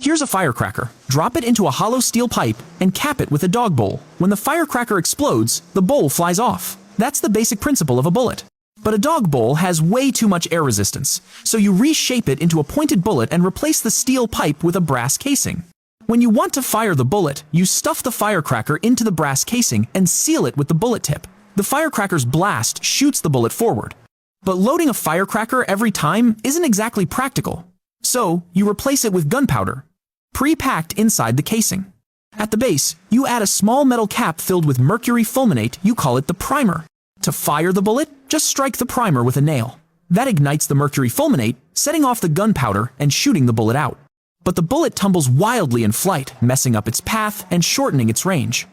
Here's a firecracker. Drop it into a hollow steel pipe and cap it with a dog bowl. When the firecracker explodes, the bowl flies off. That's the basic principle of a bullet. But a dog bowl has way too much air resistance, so you reshape it into a pointed bullet and replace the steel pipe with a brass casing. When you want to fire the bullet, you stuff the firecracker into the brass casing and seal it with the bullet tip. The firecracker's blast shoots the bullet forward. But loading a firecracker every time isn't exactly practical. So, you replace it with gunpowder, pre-packed inside the casing. At the base, you add a small metal cap filled with mercury fulminate. You call it the primer. To fire the bullet, just strike the primer with a nail. That ignites the mercury fulminate, setting off the gunpowder and shooting the bullet out. But the bullet tumbles wildly in flight, messing up its path and shortening its range.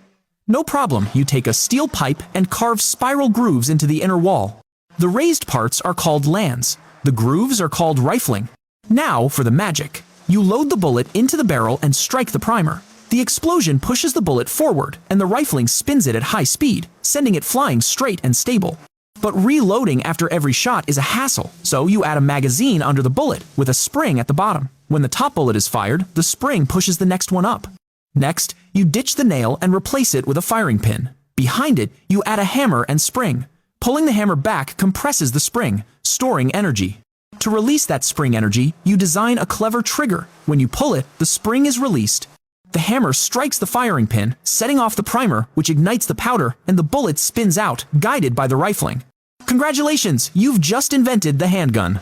No problem, you take a steel pipe and carve spiral grooves into the inner wall. The raised parts are called lands. The grooves are called rifling. Now for the magic. You load the bullet into the barrel and strike the primer. The explosion pushes the bullet forward, and the rifling spins it at high speed, sending it flying straight and stable. But reloading after every shot is a hassle, so you add a magazine under the bullet with a spring at the bottom. When the top bullet is fired, the spring pushes the next one up. Next, you ditch the nail and replace it with a firing pin. Behind it, you add a hammer and spring. Pulling the hammer back compresses the spring, storing energy. To release that spring energy, you design a clever trigger. When you pull it, the spring is released. The hammer strikes the firing pin, setting off the primer, which ignites the powder, and the bullet spins out, guided by the rifling. Congratulations, you've just invented the handgun.